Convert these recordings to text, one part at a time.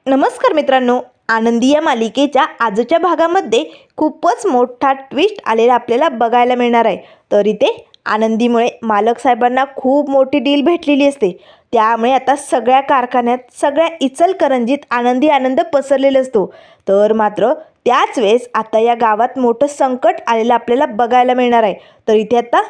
नमस्कार मित्रांनो, आनंदी या मालिकेच्या आजच्या भागामध्ये खूपच मोठा ट्विस्ट आलेला आपल्याला बघायला मिळणार आहे. तर इथे आनंदीमुळे मालक साहेबांना खूप मोठी डील भेटलेली असते. त्यामुळे आता सगळ्या कारखान्यात, सगळ्या इचलकरंजीत आनंदी आनंद पसरलेला असतो. तर मात्र त्याच वेळेस आता या गावात मोठं संकट आलेलं आपल्याला बघायला मिळणार आहे. तर इथे आता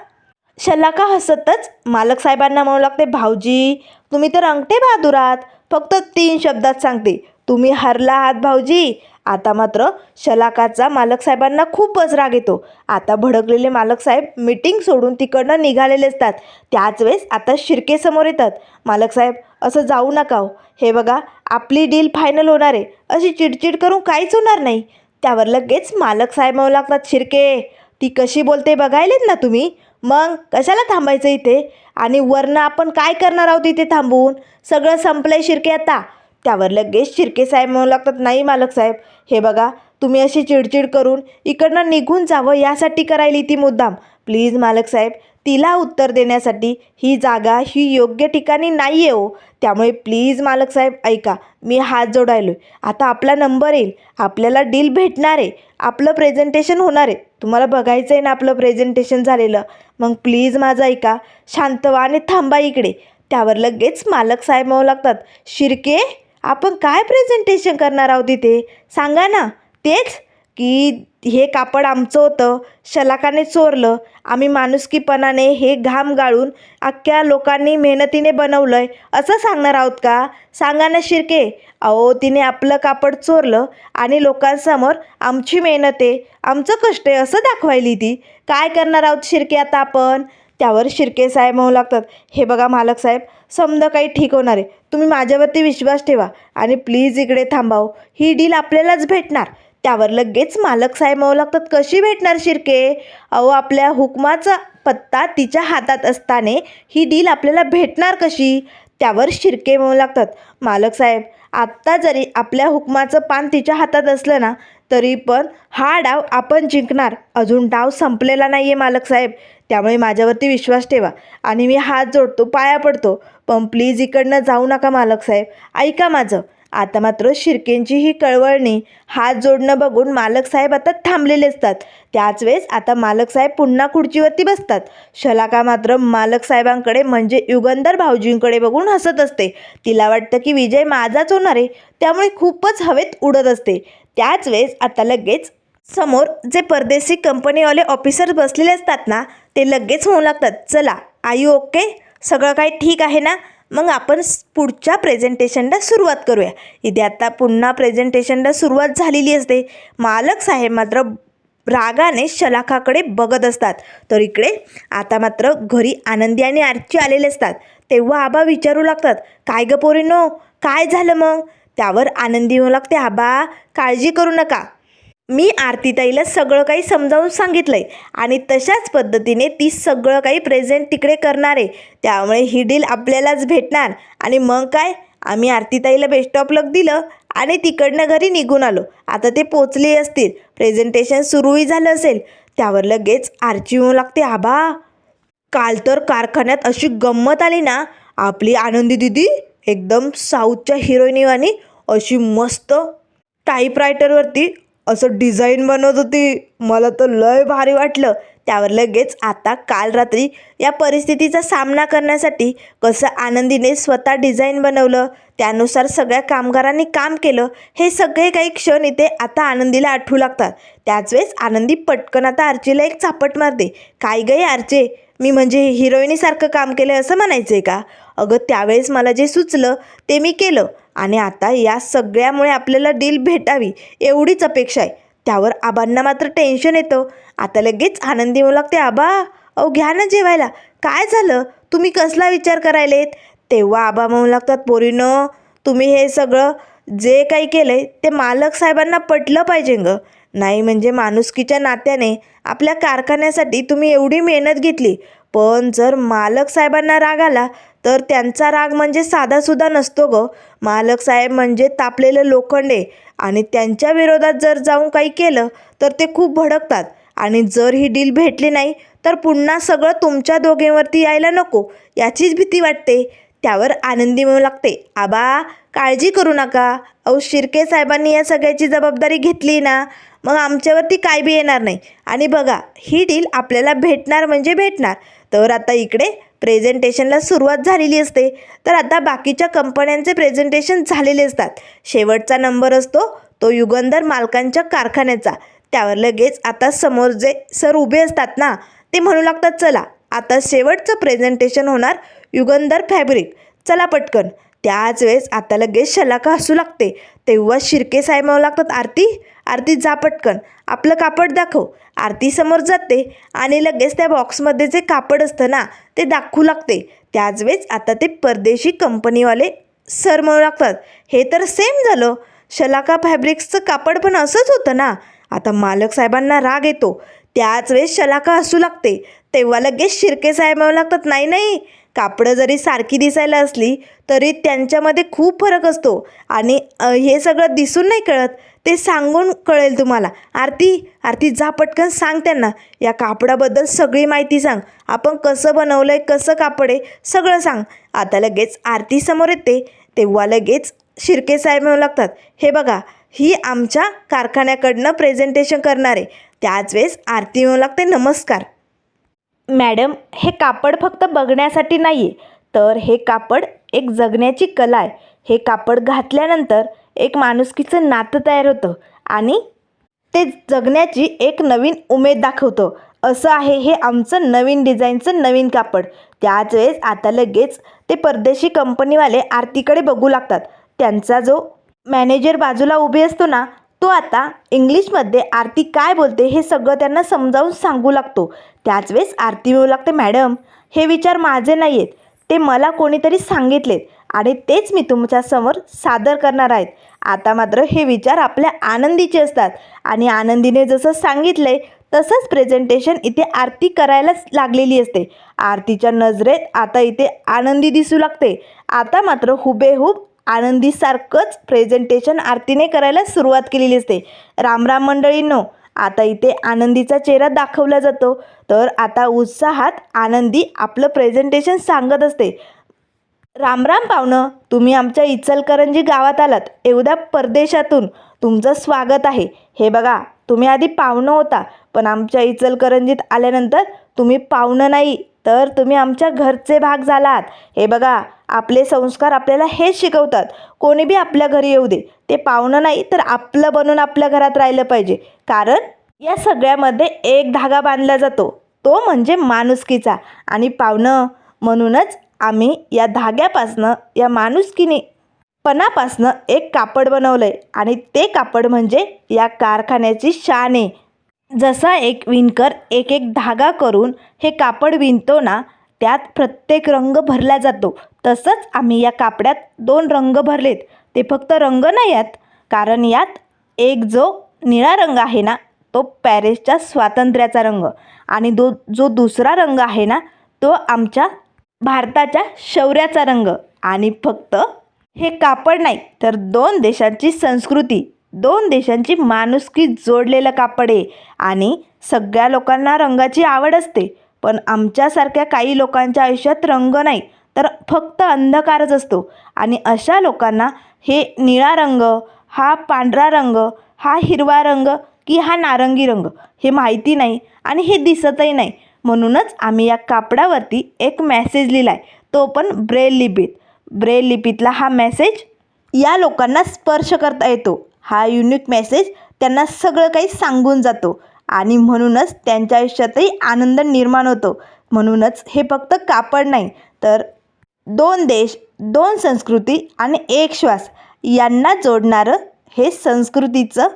शलाका हसतच मालक साहेबांना म्हणू लागते, भाऊजी तुम्ही तर अंगठे बहादूर आहात. फक्त 3 शब्दात सांगते, तुम्ही हरला आहात भाऊजी. आता मात्र शलाकाचा मालक साहेबांना खूपच राग येतो. आता भडकलेले मालक साहेब मीटिंग सोडून तिकडनं निघालेले असतात. त्याच वेळेस आता शिर्के समोर येतात. मालक साहेब असं जाऊ नका हो, हे बघा आपली डील फायनल होणार आहे, अशी चिडचिड करून काहीच होणार नाही. त्यावर लगेच मालक साहेब म्हणू लागतात, शिर्के ती कशी बोलते बघायलेत ना तुम्ही, मग कशाला थांबायचं इथे, आणि वरनं आपण काय करणार आहोत इथे थांबून, सगळं संपलंय शिर्के आता. त्यावर लगेच शिर्के साहेब म्हणू लागतात, नाही मालक साहेब, हे बघा तुम्ही अशी चिडचिड करून इकडनं निघून जावं यासाठी करायली ती मुद्दाम. प्लीज मालक साहेब, तिला उत्तर देण्यासाठी ही जागा ही योग्य ठिकाणी नाही आहे हो. त्यामुळे प्लीज मालक साहेब ऐका, मी हात जोडायलो आहे. आता आपला नंबर येईल, आपल्याला डील भेटणार आहे, आपलं प्रेझेंटेशन होणार आहे. तुम्हाला बघायचं आहे ना आपलं प्रेझेंटेशन झालेलं, मग प्लीज माझं ऐका, शांत व्हा आणि थांबा इकडे. त्यावर लगेच मालक साहेब म्हणू लागतात, शिर्के आपण काय प्रेझेंटेशन करणार आहोत इथे सांगा ना. तेच की हे कापड आमचं होतं, शलाकाने चोरलं, आम्ही माणुसकीपणाने हे घाम गाळून अख्ख्या लोकांनी मेहनतीने बनवलं आहे असं सांगणार आहोत का. सांगा ना शिर्के. अहो तिने आपलं कापड चोरलं आणि लोकांसमोर आमची मेहनत आहे, आमचं कष्ट आहे असं दाखवायली ती. काय करणार आहोत शिर्के आता आपण. त्यावर शिर्के साहेब म्हणू लागतात, हे बघा मालक साहेब, समजा काही ठीक होणार आहे, तुम्ही माझ्यावरती विश्वास ठेवा आणि प्लीज इकडे थांबाव, ही डील आपल्यालाच भेटणार. त्यावर लगेच मालक साहेब म्हणू लागतात, कशी भेटणार शिर्के. अहो आपल्या हुकमाचा पत्ता तिच्या हातात असताना ही डील आपल्याला भेटणार कशी. त्यावर शिर्के म्हणू लागतात, मालक साहेब आत्ता जरी आपल्या हुकमाचं पान तिच्या हातात असलं ना, तरी पण हा डाव आपण जिंकणार. अजून डाव संपलेला नाही आहे मालक साहेब. त्यामुळे माझ्यावरती विश्वास ठेवा आणि मी हात जोडतो, पाया पडतो, पण प्लीज इकडनं जाऊ नका मालक साहेब, ऐका माझं. आता मात्र शिर्केंची ही कळवळणी, हात जोडणं बघून मालक साहेब आता थांबलेले असतात. त्याच वेळेस आता मालक साहेब पुन्हा खुर्चीवरती बसतात. शलाका मात्र मालक साहेबांकडे म्हणजे युगंधर भाऊजींकडे बघून हसत असते. तिला वाटतं की विजय माझाच होणार आहे, त्यामुळे खूपच हवेत उडत असते. त्याच वेळेस आता लगेच समोर जे परदेशी कंपनीवाले ऑफिसर बसलेले असतात ना, ते लगेच होऊ लागतात, चला आई ओके, सगळं काही ठीक आहे ना, मग आपण पुढच्या प्रेझेंटेशनला सुरुवात करूया. इथे आता पुन्हा प्रेझेंटेशनला सुरुवात झालेली असते. मालक साहेब मात्र रागाने शलाकाकडे बघत असतात. तर इकडे आता मात्र घरी आनंदी आणि आरची आलेले असतात. तेव्हा आबा विचारू लागतात, काय ग पोरीनो, काय झालं मग. त्यावर आनंदी म्हणू लागते, आबा काळजी करू नका, मी आरतीताईला सगळं काही समजावून सांगितलं आहे आणि तशाच पद्धतीने ती सगळं काही प्रेझेंट तिकडे करणार आहे. त्यामुळे ही डील आपल्यालाच भेटणार. आणि मग काय, आम्ही आरतीताईला बेस्ट ऑफ लक दिलं आणि तिकडनं घरी निघून आलो. आता ते पोचले असतील, प्रेझेंटेशन सुरूही झालं असेल. त्यावर लगेच आरची म्हणू लागते, आबा काल तर कारखान्यात अशी गंमत आली ना, आपली आनंदी दिदी एकदम साऊथच्या हिरोईनीवानी अशी मस्त टाईपरायटरवरती असं डिझाईन बनवत होती, मला तर लय भारी वाटलं. त्यावर लगेच आता काल रात्री या परिस्थितीचा सामना करण्यासाठी कसं आनंदीने स्वतः डिझाईन बनवलं, त्यानुसार सगळ्या कामगारांनी काम केलं, हे सगळे काही क्षण इथे आता आनंदीला आठवू लागतात. त्याच वेळेस आनंदी पटकन आता आर्चीला एक चापट मारते, काय गं आर्चे, मी म्हणजे हिरोईनीसारखं काम केलं असं म्हणायचं आहे का. अगं त्यावेळेस मला जे सुचलं ते मी केलं आणि आता या सगळ्यामुळे आपल्याला डील भेटावी एवढीच अपेक्षा आहे. त्यावर आबांना मात्र टेन्शन येतं. आता लगेच आनंदी म्हणू लागते, आबा अहो घ्या ना जेवायला, काय झालं, तुम्ही कसला विचार करायलेत. तेव्हा आबा म्हणू लागतात, पोरीनं तुम्ही हे सगळं जे काही केलं आहे ते मालक साहेबांना पटलं पाहिजे ग. नाही म्हणजे माणुसकीच्या नात्याने आपल्या कारखान्यासाठी तुम्ही एवढी मेहनत घेतली, पण जर मालक साहेबांना राग आला तर त्यांचा राग म्हणजे साधासुद्धा नसतो ग. मालक साहेब म्हणजे तापलेलं लोखंड आहे आणि त्यांच्या विरोधात जर जाऊन काही केलं तर ते खूप भडकतात आणि जर ही डील भेटली नाही तर पुन्हा सगळं तुमच्या दोघींवरती यायला नको याचीच भीती वाटते. त्यावर आनंदी म्हणू लागते, आबा काळजी करू नका, अहो शिर्के साहेबांनी या सगळ्याची जबाबदारी घेतली ना, मग आमच्यावरती काय बी येणार नाही. आणि बघा, ही डील आपल्याला भेटणार म्हणजे भेटणार. तर आता इकडे प्रेझेंटेशनला सुरुवात झालेली असते. तर आता बाकीच्या कंपन्यांचे प्रेझेंटेशन झालेले असतात. शेवटचा नंबर असतो तो युगंधर मालकांच्या कारखान्याचा. त्यावर लगेच आता समोर जे सर उभे असतात ना, ते म्हणू लागतात, चला आता शेवटचं प्रेझेंटेशन होणार युगंधर फॅब्रिक, चला पटकन. त्याच वेळेस आता लगेच शलाका हसू लागते. तेव्हा शिर्के साहेब म्हणू लागतात, आरती जा पटकन, आपलं कापड दाखव. आरती समोर जाते आणि लगेच त्या बॉक्समध्ये जे कापड असतं ना, ते दाखवू लागते. त्याच वेळेस आता ते परदेशी कंपनीवाले सर म्हणू लागतात, हे तर सेम झालं, शलाका फॅब्रिक्सचं कापड पण असंच होतं ना. आता मालक साहेबांना राग येतो. त्याच वेळेस शलाका हसू लागते. तेव्हा लगेच शिर्के साहेब म्हणू लागतात, नाही, कापडं जरी सारखी दिसायला असली तरी त्यांच्यामध्ये खूप फरक असतो आणि हे सगळं दिसून नाही कळत, ते सांगून कळेल तुम्हाला. आरती जा पटकन, सांग त्यांना या कापडाबद्दल सगळी माहिती सांग, आपण कसं बनवलं आहे, कसं कापड आहे, सगळं सांग. आता लगेच आरती समोर येते. तेव्हा लगेच शिर्के साहेब म्हणू लागतात, हे बघा, ही आमच्या कारखान्याकडनं प्रेझेंटेशन करणार आहे. त्याच वेळेस आरती म्हणू लागते, नमस्कार मॅडम, हे कापड फक्त बघण्यासाठी नाही आहे, तर हे कापड एक जगण्याची कला आहे. हे कापड घातल्यानंतर एक माणुसकीचं नातं तयार होतं आणि ते जगण्याची एक नवीन उमेद दाखवतं. असं आहे हे आमचं नवीन डिझाईनचं नवीन कापड. त्याच वेळेस आता लगेच ते परदेशी कंपनीवाले आरतीकडे बघू लागतात. त्यांचा जो मॅनेजर बाजूला उभे असतो ना, तो आता इंग्लिशमध्ये आरती काय बोलते हे सगळं त्यांना समजावून सांगू लागतो. त्याच वेळेस आरती म्हणू लागते, मॅडम, हे विचार माझे नाही आहेत, ते मला कोणीतरी सांगितलेत आणि तेच मी तुमच्यासमोर सादर करणार आहेत. आता मात्र हे विचार आपल्या आनंदीचे असतात आणि आनंदीने जसं सांगितलं आहे तसंच प्रेझेंटेशन इथे आरती करायलाच लागलेली असते. आरतीच्या नजरेत आता इथे आनंदी दिसू लागते. आता मात्र हुबेहूब आनंदीसारखंच प्रेझेंटेशन आरतीने करायला सुरुवात केलेली असते. रामराम मंडळींनो, आता इथे आनंदीचा चेहरा दाखवला जातो. तर आता उत्साहात आनंदी आपलं प्रेझेंटेशन सांगत असते. रामराम पाहुणं, तुम्ही आमच्या इचलकरंजी गावात आलात, एवढ्या परदेशातून तुमचं स्वागत आहे. हे बघा, तुम्ही आधी पाहुणं होता, पण आमच्या इचलकरंजीत आल्यानंतर तुम्ही पाहुणं नाही तर तुम्ही आमच्या घरचे भाग झालात. हे बघा, आपले संस्कार आपल्याला हेच शिकवतात, कोणी बी आपल्या घरी येऊ दे, ते पाहुणं नाही तर आपलं बनून आपल्या घरात राहिलं पाहिजे. कारण या सगळ्यामध्ये एक धागा बांधला जातो, तो म्हणजे माणुसकीचा. आणि पाहुणं म्हणूनच आम्ही या धाग्यापासनं, या माणुसकीपणापासनं एक कापड बनवलं आहे आणि ते कापड म्हणजे या कारखान्याची शान आहे. जसा एक विणकर एक एक धागा करून हे कापड विणतो ना, त्यात प्रत्येक रंग भरला जातो, तसंच आम्ही या कापडात 2 रंग भरलेत. ते फक्त रंग नाही आहेत, कारण यात एक जो निळा रंग आहे ना, तो पॅरिसच्या स्वातंत्र्याचा रंग आणि जो दुसरा रंग आहे ना, तो आमच्या भारताच्या शौर्याचा रंग. आणि फक्त हे कापड नाही तर 2 देशांची संस्कृती, 2 देशांची माणुसकी जोडलेलं कापड आहे. आणि सगळ्या लोकांना रंगाची आवड असते, पण आमच्यासारख्या काही लोकांच्या आयुष्यात रंग नाही तर फक्त अंधकारच असतो. आणि अशा लोकांना हे निळा रंग, हा पांढरा रंग, हा हिरवा रंग की हा नारंगी रंग हे माहिती नाही आणि हे दिसतही नाही. म्हणूनच आम्ही या कापडावरती एक मेसेज लिहिला आहे, तो पण ब्रेल लिपीत. ब्रेल लिपीतला हा मेसेज या लोकांना स्पर्श करता येतो. हा युनिक मेसेज त्यांना सगळं काही सांगून जातो आणि म्हणूनच त्यांच्या आयुष्यातही आनंद निर्माण होतो. म्हणूनच हे फक्त कापड नाही तर 2 देश, 2 संस्कृती आणि एक श्वास यांना जोडणारं हे संस्कृतीचं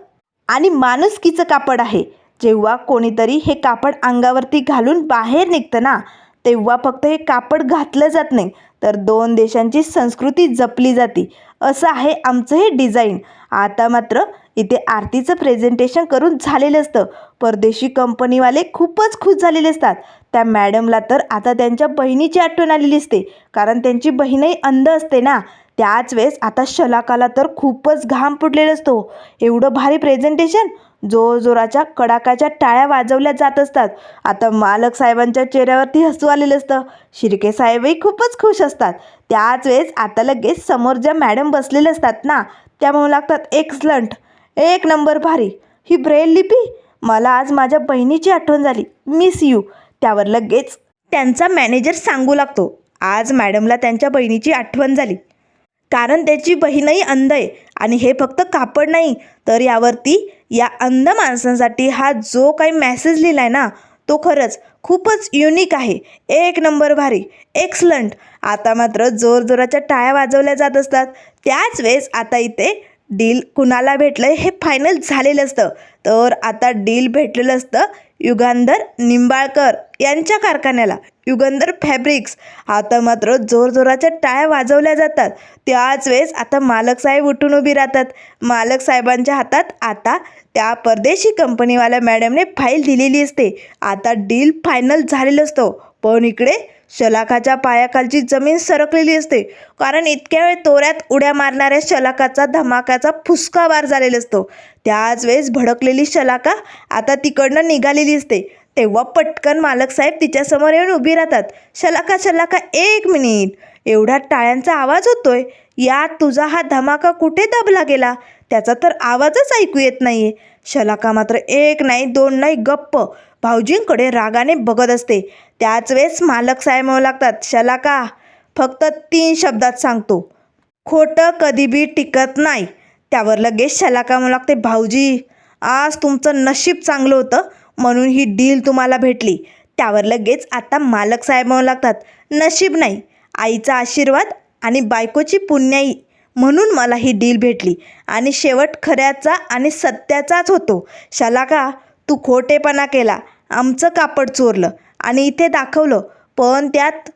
आणि माणुसकीचं कापड आहे. जेव्हा कोणीतरी हे कापड अंगावरती घालून बाहेर निघतं ना, तेव्हा फक्त हे कापड घातलं जात नाही तर 2 देशांची संस्कृती जपली जाते. असं आहे आमचं हे डिझाईन. आता मात्र इथे आरतीचं प्रेझेंटेशन करून झालेलं असतं. परदेशी कंपनीवाले खूपच खुश झालेले असतात. त्या मॅडमला तर आता त्यांच्या बहिणीची आठवण आलेली असते, कारण त्यांची बहीणही अंध असते ना. त्याच वेळेस आता शलाकाला तर खूपच घाम फुटलेला असतो. एवढं भारी प्रेझेंटेशन, जोरजोराच्या कडाकाच्या टाळ्या वाजवल्या जात असतात. आता मालक साहेबांच्या चेहऱ्यावरती हसू आलेलं असतं. शिर्के साहेबही खूपच खुश असतात. त्याच वेळेस आता लगेच समोर ज्या मॅडम बसलेले असतात ना, त्या म्हणू लागतात एक्सलंट, एक नंबर भारी. ही ब्रेल लिपी, मला आज माझ्या बहिणीची आठवण झाली, मिस यू. त्यावर लगेच त्यांचा मॅनेजर सांगू लागतो, आज मॅडमला त्यांच्या बहिणीची आठवण झाली कारण त्याची बहीणही अंध आहे. आणि हे फक्त कापड नाही तर यावरती या अंध माणसांसाठी हा जो काही मेसेज लिहिला आहे ना, तो खरंच खूपच युनिक आहे, एक नंबर भारी, एक्सलंट. आता मात्र जोरजोराच्या टाळ्या वाजवल्या जात असतात. त्याच वेळेस आता इथे डील कुणाला भेटलं हे फायनल झालेलं असतं. तर आता डील भेटलेलं असतं युगंधर निंबाळकर यांच्या कारखान्याला, युगंधर फॅब्रिक्स. आता मात्र जोरजोराच्या टाळ्या वाजवल्या जातात. त्याच वेळेस आता मालक साहेब उठून उभी राहतात. मालक साहेबांच्या हातात आता त्या परदेशी कंपनीवाल्या मॅडमने फाईल दिलेली असते. आता डील फायनल झालेलं असतं. पण इकडे शलाकाच्या पायाखालची जमीन सरकलेली असते कारण इतक्या वेळ तोऱ्यात उड्या मारणाऱ्या शलाकाचा धमाकाचा फुसका वार झालेला असतो. त्याच वेळेस भडकलेली शलाका आता तिकडनं निघालेली असते. तेव्हा पटकन मालक साहेब तिच्यासमोर येऊन उभी राहतात. शलाका शलाका, एक मिनिट, एवढा टाळ्यांचा आवाज होतोय, यात तुझा हा धमाका कुठे दबला गेला? त्याचा तर आवाजच ऐकू येत नाहीये. शलाका मात्र एक नाही दोन नाही गप्प भाऊजींकडे रागाने बघत असते. त्याच वेळेस मालक साहेब म्हणू लागतात, शलाका, फक्त 3 शब्दात सांगतो, खोटं कधी बी टिकत नाही. त्यावर लगेच शलाका म्हणू लागते, भाऊजी, आज तुमचं नशीब चांगलं होतं म्हणून ही डील तुम्हाला भेटली. त्यावर लगेच आता मालक साहेब म्हणू लागतात, नशीब नाही, आईचा आशीर्वाद आणि बायकोची पुण्याई म्हणून मला ही डील भेटली आणि शेवट खऱ्याचा आणि सत्याचाच होतो. शलाका, तू खोटेपणा केला, आमचं कापड चोरलं आणि इथे दाखवलं, पण त्यात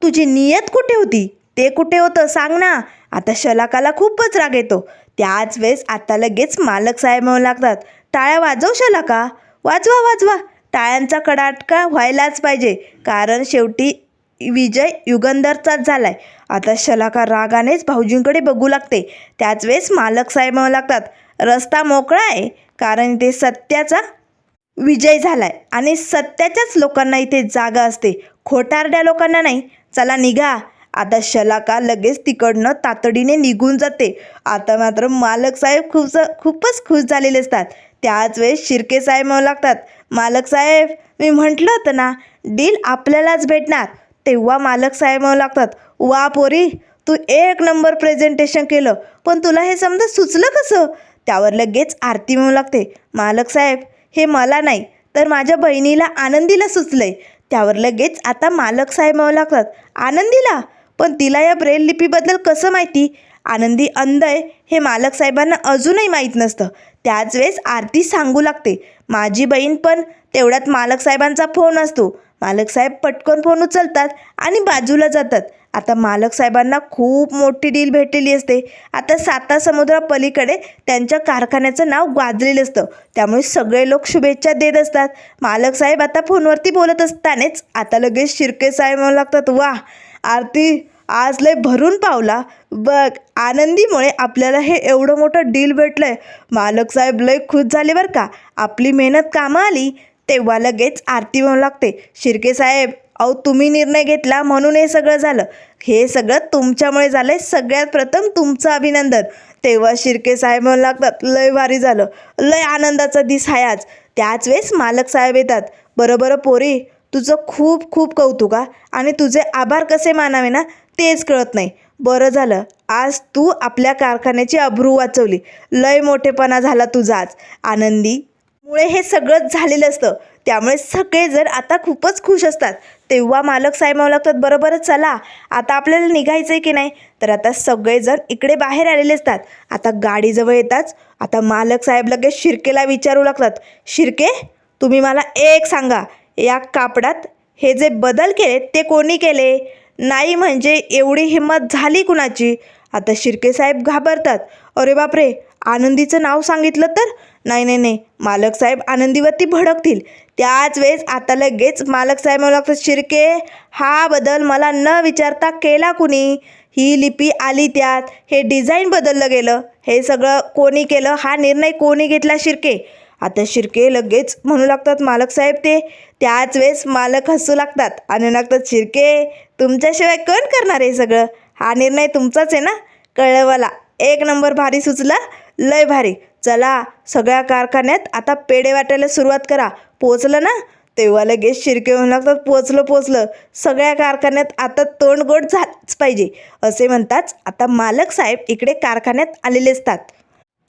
तुझी नियत कुठे होती? ते कुठे होतं सांग ना. आता शलाकाला खूपच राग येतो. त्याच वेळेस आता लगेच मालक साहेब म्हणू लागतात, टाळ्या वाजव शलाका, वाजवा वाजवा, टाळ्यांचा कडाडका व्हायलाच पाहिजे कारण शेवटी विजय युगंधरचाच झालाय. आता शलाका रागानेच भाऊजींकडे बघू लागते. त्याच वेळेस मालक साहेब म्हणू लागतात, रस्ता मोकळा आहे कारण इथे सत्याचा विजय झालाय आणि सत्याच्याच लोकांना इथे जागा असते, खोटारड्या लोकांना नाही. चला निघा. आता शलाका लगेच तिकडनं तातडीने निघून जाते. आता मात्र मालक साहेब खूपच खुश झालेले असतात. त्याच वेळेस शिर्के साहेब म्हणू लागतात, मालक साहेब, मी म्हटलं होतं ना डील आपल्यालाच भेटणार. तेव्हा मालक साहेब म्हणू लागतात, वा पोरी, तू एक नंबर प्रेझेंटेशन केलं, पण तुला हे समजा सुचलं कसं? त्यावर लगेच आरती म्हणू लागते, मालक साहेब, हे मला नाही तर माझ्या बहिणीला आनंदीला सुचलंय. त्यावर लगेच आता मालक साहेब म्हणू लागतात, आनंदीला? पण तिला या ब्रेल लिपीबद्दल कसं माहिती? आनंदी अंध आहे हे मालक साहेबांना अजूनही माहीत नसतं. त्याच वेळेस आरती सांगू लागते, माझी बहीण पण. तेवढ्यात मालक साहेबांचा फोन असतो. मालक साहेब पटकन फोन उचलतात आणि बाजूला जातात. आता मालक साहेबांना खूप मोठी डील भेटलेली असते. आता 7 समुद्रापलीकडे त्यांच्या कारखान्याचं नाव गाजलेलं असतं. त्यामुळे सगळे लोक शुभेच्छा देत असतात. मालक साहेब आता फोनवरती बोलत असतानाच आता लगेच शिर्के साहेब म्हणू लागतात, वा आरती, आज लय भरून पावला बघ, आनंदीमुळे आपल्याला हे एवढं मोठं डील भेटलंय. मालक साहेब लय खुश झाले बरं का, आपली मेहनत कामं आली. तेव्हा लगेच आरती म्हणू लागते, शिर्के साहेब, अहो तुम्ही निर्णय घेतला म्हणून हे सगळं झालं, हे सगळं तुमच्यामुळे झालंय, सगळ्यात प्रथम तुमचं अभिनंदन. तेव्हा शिर्के साहेब म्हणू लागतात, लय भारी झालं, लय आनंदाचा दिस आहे आज. त्याच वेळेस मालक साहेब येतात, बरं पोरी, तुझं खूप खूप कौतुक आणि तुझे आभार कसे मानावे ना तेच कळत नाही. बरं झालं आज तू आपल्या कारखान्याची अब्रू वाचवली, लय मोठेपणा झाला तुझा आज. आनंदीमुळे हे सगळंच झालेलं असतं. त्यामुळे सगळेजण आता खूपच खुश असतात. तेव्हा मालक साहेब म्हणू लागतात, बरोबर चला आता आपल्याला निघायचं आहे की नाही. तर आता सगळेजण इकडे बाहेर आलेले असतात. आता गाडीजवळ येताच आता मालक साहेब लगेच शिर्केला विचारू लागतात, शिर्के, तुम्ही मला एक सांगा, या कापडात हे जे बदल केले ते कोणी केले? नाही म्हणजे एवढी हिंमत झाली कुणाची? आता शिर्के साहेब घाबरतात, अरे बापरे, आनंदीचं नाव सांगितलं तर? नाही, मालक साहेब आनंदीवरती भडकतील. त्याच वेळेस आता लगेच मालक साहेब म्हणू लागतात, शिर्के, हा बदल मला न विचारता केला कुणी? ही लिपी आली त्यात, हे डिझाईन बदललं गेलं, हे सगळं कोणी केलं? हा निर्णय कोणी घेतला शिर्के? आता शिर्के लगेच म्हणू लागतात, मालक साहेब ते. त्याच वेळेस मालक हसू लागतात आणि लागतात, शिर्के, तुमच्याशिवाय कोण करणार हे सगळं? हा निर्णय तुमचाच आहे ना? कळलं मला, एक नंबर भारी सुचला, लय भारी. चला सगळ्या कारखान्यात आता पेढे वाटायला सुरुवात करा. पोचलं ना? तेव्हा लगेच शिर्के म्हणू लागतात, पोचलं. सगळ्या कारखान्यात आता तोंड गोड झालंच पाहिजे असे म्हणताच आता मालक साहेब इकडे कारखान्यात आलेले असतात.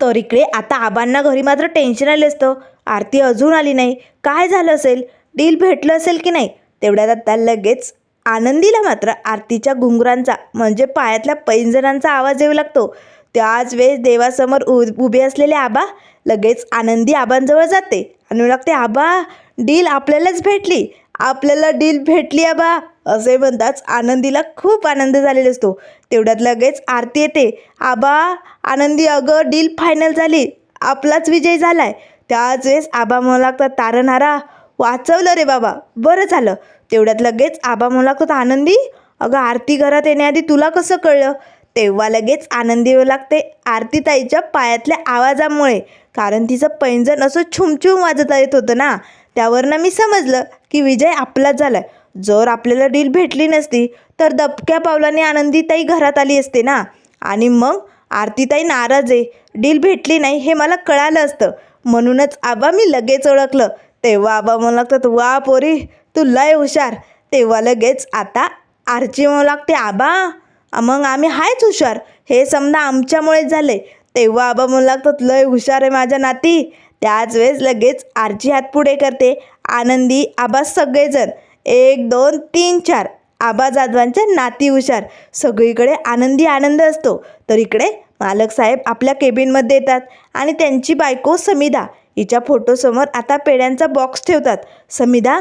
तर इकडे आता आबांना घरी मात्र टेन्शन आले असतं. आरती अजून आली नाही, काय झालं असेल, डील भेटलं असेल की नाही. तेवढ्यात आता लगेच आनंदीला मात्र आरतीच्या घुंगरांचा म्हणजे पायातल्या पैंजणांचा आवाज येऊ लागतो. त्याच वेळेस देवासमोर उभे असलेले आबा लगेच आनंदी आबांजवळ जाते आणि म्हणू लागते, आबा डील आपल्यालाच भेटली, आपल्याला डील भेटली आबा असे म्हणताच आनंदीला खूप आनंद झालेला असतो. तेवढ्यात लगेच आरती येते, आबा आनंदी अगं डील फायनल झाली, आपलाच विजय झालाय. त्याच वेळेस आबा म्हणू लागतात, तारणहारा वाचवलं रे बाबा, बरं झालं. तेवढ्यात लगेच आबा म्हणू लागतात, आनंदी अगं आरती घरात येण्याआधी तुला कसं कळलं. तेव्हा लगेच आनंदी येऊ लागते आरतीताईच्या पायातल्या आवाजामुळे, कारण तिचं पैंजण असं छुमछुम वाजत येत होतं ना. त्यावरनं मी समजलं की विजय आपलाच झाला आहे. जर आपल्याला डील भेटली नसती तर दबक्या पावलाने आनंदीताई घरात आली असते ना, आणि मग आरतीताई नाराज आहे, डील भेटली नाही हे मला कळालं असतं. म्हणूनच आबा मी लगेच ओळखलं. तेव्हा आबा म्हणू लागतात, वा पोरी तू लय हुशार. तेव्हा लगेच आता आरची म्हणू लागते, आबा मग आम्ही हायच हुशार, हे समजा आमच्यामुळेच झाले. तेव्हा आबा म्हणू लागतात, लय हुशार आहे माझ्या नाती. त्याच वेळेस लगेच आरची हात पुढे करते, आनंदी आबा सगळेजण 1 2 3 4 आबा जाधवांच्या नाती हुशार. सगळीकडे आनंदी आनंद असतो. तर इकडे मालक साहेब आपल्या केबिनमध्ये येतात आणि त्यांची बायको समिधा हिच्या फोटोसमोर आता पेढ्यांचा बॉक्स ठेवतात. समिधा,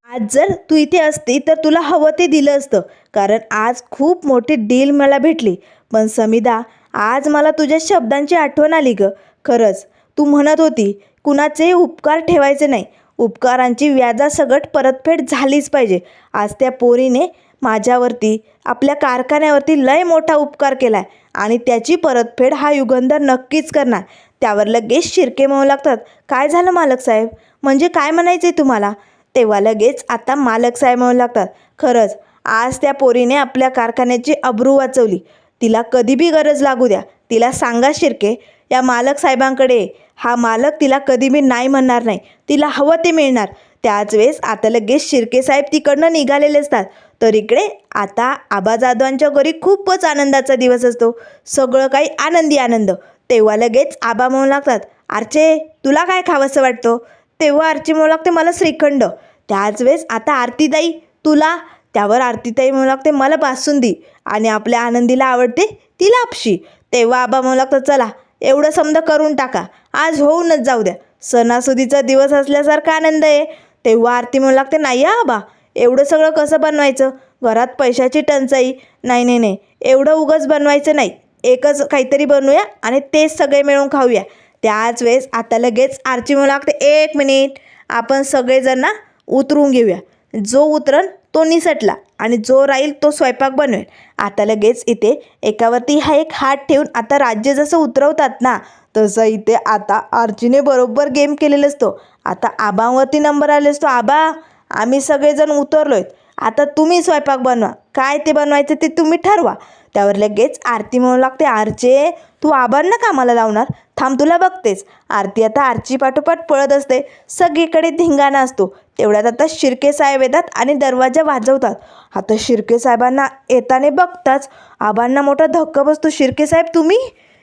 आज जर तू इथे असती तर तुला हवं ते दिलं असतं, कारण आज खूप मोठी डील मला भेटली. पण समिधा, आज मला तुझ्या शब्दांची आठवण आली गं. खरंच तू म्हणत होती कुणाचे उपकार ठेवायचे नाही, उपकारांची व्याजासकट परतफेड झालीच पाहिजे. आज त्या पोरीने माझ्यावरती, आपल्या कारखान्यावरती लय मोठा उपकार केला आहे आणि त्याची परतफेड हा युगंधर नक्कीच करणार. त्यावर लगेच शिर्के म्हणू लागतात, काय झालं मालक साहेब, म्हणजे काय म्हणायचं आहे तुम्हाला. तेव्हा लगेच आता मालक साहेब म्हणू लागतात, खरंच आज त्या पोरीने आपल्या कारखान्याची अब्रू वाचवली. तिला कधी बी गरज लागू द्या, तिला सांगा शिर्के या मालक साहेबांकडे, हा मालक तिला कधी बी नाही म्हणणार नाही, तिला हवं ते मिळणार. त्याच वेळेस आता लगेच शिर्के साहेब तिकडनं निघालेले असतात. तर इकडे आता आबा जाधवांच्या घरी खूपच आनंदाचा दिवस असतो, सगळं काही आनंदी आनंद. तेव्हा लगेच आबा म्हणू लागतात, आरचे तुला काय खावंसं वाटतं. तेव्हा आरची म्हणू लागते, मला श्रीखंड. त्याच वेळेस आता आरतीताई तुला. त्यावर आरतीताई म्हणू लागते, मला बासुंदी, आणि आपल्या आनंदीला आवडते ती लापशी. तेव्हा आबा म्हणू लागतात, चला एवढं समजा करून टाका, आज होऊनच जाऊ द्या, सणासुदीचा दिवस असल्यासारखा आनंद आहे. तेव्हा आरती म्हणू लागते, नाही आबा एवढं सगळं कसं बनवायचं, घरात पैशाची टंचाई, नाही एवढं उगाच बनवायचं नाही, एकच काहीतरी बनवूया आणि तेच सगळे मिळून खाऊया. त्याच वेळेस आता लगेच आरची म्हणू लागते, 1 मिनिट, आपण सगळेजण ना उतरून घेऊया, जो उतरण तो निसटला आणि जो राहील तो स्वयंपाक बनवेल. आता लगेच इथे एकावरती हा एक हात ठेवून आता राज्य जसं उतरवतात ना, तसं इथे आता आर्चीने बरोबर गेम केलेला असतो. आता आबांवरती नंबर आले असतो, आबा आम्ही सगळेजण उतरलो आहेत, आता तुम्ही स्वयंपाक बनवा, काय ते बनवायचं ते तुम्ही ठरवा. त्यावर लगेच आरती म्हणू लागते, आरचे तू आबांना कामाला लावणार, थांब तुला बघतेच. आरती आता आरची पाठोपाठ पळत असते, सगळीकडे धिंगाणा असतो. तेवढ्यात आता शिर्के साहेब येतात आणि दरवाजा वाजवतात. आता शिर्के साहेबांना येताने बघताच आबांना मोठा धक्का बसतो. शिर्के साहेब तुम्ही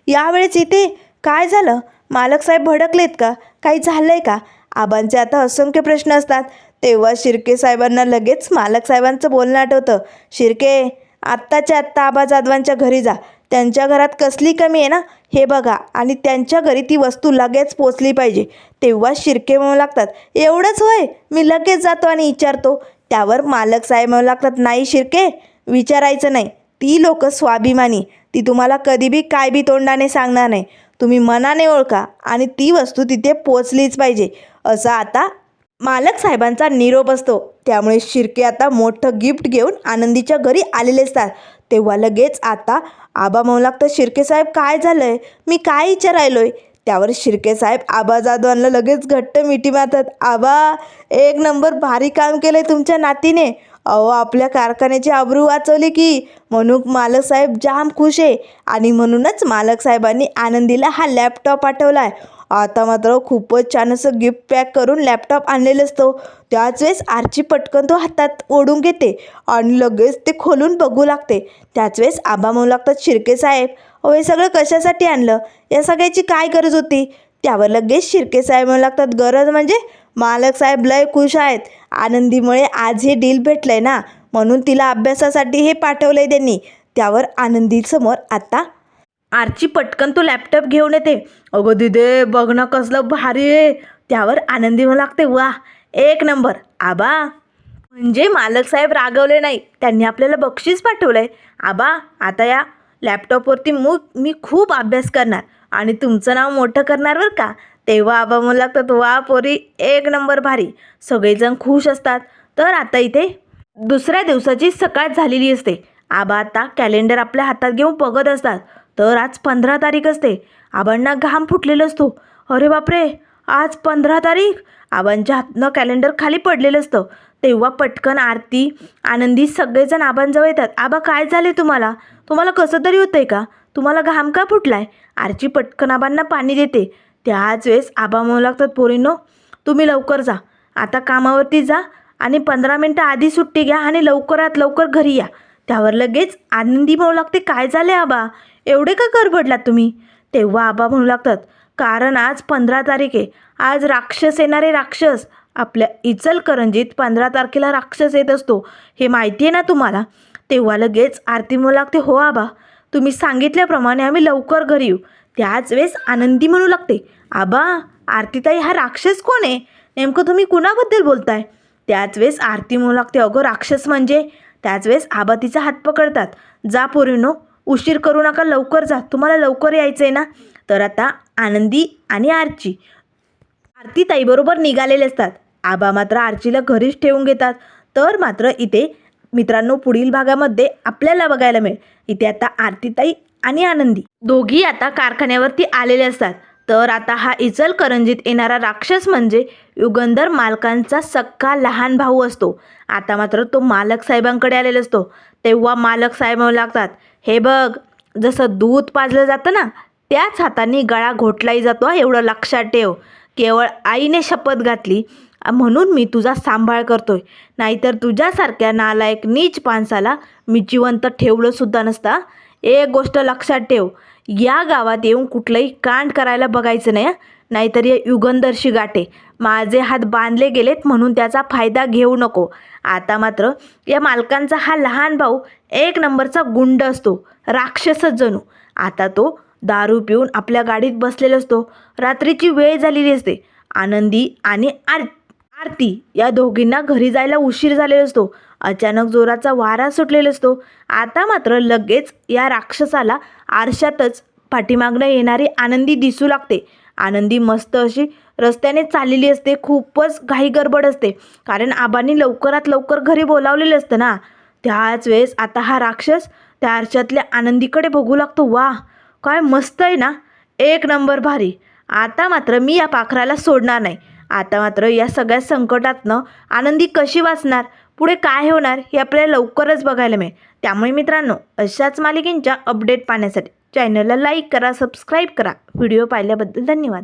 यावेळेस इथे, काय झालं, मालक साहेब भडकलेत का, काही झालंय का. आबांचे आता असंख्य प्रश्न असतात. तेव्हा शिर्के साहेबांना लगेच मालक साहेबांचं बोलणं आठवतं. शिर्के, आत्ताच्या आत्ता आबा जाधवांच्या घरी जा, त्यांच्या घरात कसली कमी आहे ना हे बघा, आणि त्यांच्या घरी ती वस्तू लगेच पोचली पाहिजे. तेव्हा शिर्के म्हणू लागतात, एवढंच होय, मी लगेच जातो आणि विचारतो. त्यावर मालक साहेब म्हणू लागतात, नाही शिर्के, विचारायचं नाही, ती लोक स्वाभिमानी, ती तुम्हाला कधी बी काय बी तोंडाने सांगणार नाही, तुम्ही मनाने ओळखा आणि ती वस्तू तिथे पोचलीच पाहिजे. असं आता मालक साहेबांचा निरोप असतो. त्यामुळे शिर्के आता मोठं गिफ्ट घेऊन आनंदीच्या घरी आलेले असतात. तेव्हा लगेच आता आबा म्हणू लागतं, शिर्के साहेब काय झालं आहे, मी काय विचारायलोय. त्यावर शिर्के साहेब आबा जाधवांना लगेच घट्ट मिठी मारतात. आबा 1 नंबर भारी काम केलं आहे तुमच्या नातीने, अहो आपल्या कारखान्याची आबरू वाचवली की, म्हणून मालक साहेब जाम खुश आहे. आणि म्हणूनच मालक साहेबांनी आनंदीला हा लॅपटॉप पाठवलाय. आता मात्र खूपच छान असं गिफ्ट पॅक करून लॅपटॉप आणलेलं असतो. त्याच वेळेस आरची पटकन तो हातात ओढून घेते आणि लगेच ते खोलून बघू लागते. त्याच वेळेस आबा म्हणू लागतात, शिर्के साहेब अहो हे सगळं कशासाठी आणलं, या सगळ्याची काय गरज होती. त्यावर लगेच शिर्के साहेब म्हणू लागतात, गरज म्हणजे मालक साहेब लय खुश आहेत. आनंदीमुळे आज हे डील भेटलंय ना, म्हणून तिला अभ्यासासाठी हे पाठवलंय त्यांनी. त्यावर आनंदीसमोर आता आरची पटकन तो लॅपटॉप घेऊन येते. अगं दिदे बघ ना कसलं भारी आहे. त्यावर आनंदी म्हणू लागते, वा एक नंबर. आबा म्हणजे मालक साहेब रागवले नाही, त्यांनी आपल्याला बक्षीस पाठवलंय. आबा आता या लॅपटॉपवरती मी खूप अभ्यास करणार आणि तुमचं नाव मोठं करणार बरं का. तेव्हा आबा म्हणू लागतात, वा पोरी एक नंबर भारी. सगळेजण खुश असतात. तर आता इथे दुसऱ्या दिवसाची सकाळ झालेली असते. आबा आता कॅलेंडर आपल्या हातात घेऊन बघत असतात. तर आज 15 तारीख असते. आबांना घाम फुटलेला असतो. अरे बापरे, आज 15 तारीख. आबांच्या हातनं कॅलेंडर खाली पडलेलं असतं. तेव्हा पटकन आरती, आनंदी सगळेजण आबांजवळ येतात. आबा काय झाले तुम्हाला, तुम्हाला कसं तरी होतंय का, तुम्हाला घाम का फुटलाय. आरची पटकन आबांना पाणी देते. त्याच वेळेस आबा म्हणू लागतात, पोरींनो तुम्ही लवकर जा, आता कामावरती जा आणि 15 मिनटं आधी सुट्टी घ्या आणि लवकरात लवकर घरी या. त्यावर लगेच आनंदी म्हणू लागते, काय झाले आबा, एवढे का गडबडलात तुम्ही. तेव्हा आबा म्हणू लागतात, कारण आज 15 तारीख आहे. आज राक्षस येणारे राक्षस. आपल्या इचलकरंजीत 15 तारखेला राक्षस येत असतो, हे माहिती आहे ना तुम्हाला. तेव्हा लगेच आरती म्हणू लागते, हो आबा तुम्ही सांगितल्याप्रमाणे आम्ही लवकर घरी येऊ. त्याच वेळेस आनंदी म्हणू लागते, आबा आरतीताई हा राक्षस कोण आहे, नेमकं तुम्ही कुणाबद्दल बोलताय. त्याच वेळेस आरती म्हणू लागते, अगं राक्षस म्हणजे. त्याच वेळेस आबा तिचा हात पकडतात. जा पोरींनो उशीर करू नका, लवकर जा, तुम्हाला लवकर यायचं आहे ना. तर आता आनंदी आणि आरतीताईबरोबर निघालेले असतात. आबा मात्र आरचीला घरीच ठेवून घेतात. तर मात्र इथे मित्रांनो पुढील भागामध्ये आपल्याला बघायला मिळेल, इथे आता आरतीताई आणि आनंदी दोघी आता कारखान्यावरती आलेले असतात. तर आता हा इचलकरंजीत येणारा राक्षस म्हणजे युगंधर मालकांचा सक्का लहान भाऊ असतो. आता मात्र तो मालक साहेबांकडे आलेला असतो. तेव्हा मालक साहेब म्हणू लागतात, हे बघ जसं दूध पाजलं जातं ना, त्याच हाताने गळा घोटलाही जातो, एवढं लक्षात ठेव. केवळ आईने शपथ घातली म्हणून मी तुझा सांभाळ करतोय, नाहीतर तुझ्यासारख्या नालायक नीच माणसाला मी जिवंत ठेवलं सुद्धा नसता. एक गोष्ट लक्षात ठेव, या गावात येऊन कुठलंही कांड करायला बघायचं नाही, नाहीतर या युगंधरशी गाठे. माझे हात बांधले गेलेत म्हणून त्याचा फायदा घेऊ नको. आता मात्र या मालकांचा हा लहान भाऊ एक नंबरचा गुंड असतो, राक्षसच जणू. आता तो दारू पिऊन आपल्या गाडीत बसलेला असतो. रात्रीची वेळ झालेली असते. आनंदी आणि आरती या दोघींना घरी जायला उशीर झालेला असतो. अचानक जोराचा वारा सुटलेला असतो. आता मात्र लगेच या राक्षसाला आरशातच पाठीमागणं येणारी आनंदी दिसू लागते. आनंदी मस्त अशी रस्त्याने चाललेली असते. खूपच घाई गडबड असते, कारण आबांनी लवकरात लवकर घरी बोलावलेलं असतं ना. त्याच वेळेस आता हा राक्षस त्या आरशातल्या आनंदीकडे बघू लागतो. वा काय मस्त आहे ना, एक नंबर भारी. आता मात्र मी या पाखराला सोडणार नाही. आता मात्र या सगळ्या संकटातनं आनंदी कशी वाचणार, पुढे काय होणार हे आपल्याला लवकरच बघायला मिळेल. त्यामुळे मित्रांनो अशाच मालिकेंच्या अपडेट पाहण्यासाठी चॅनलला लाईक करा, सबस्क्राईब करा. व्हिडिओ पाहिल्याबद्दल धन्यवाद.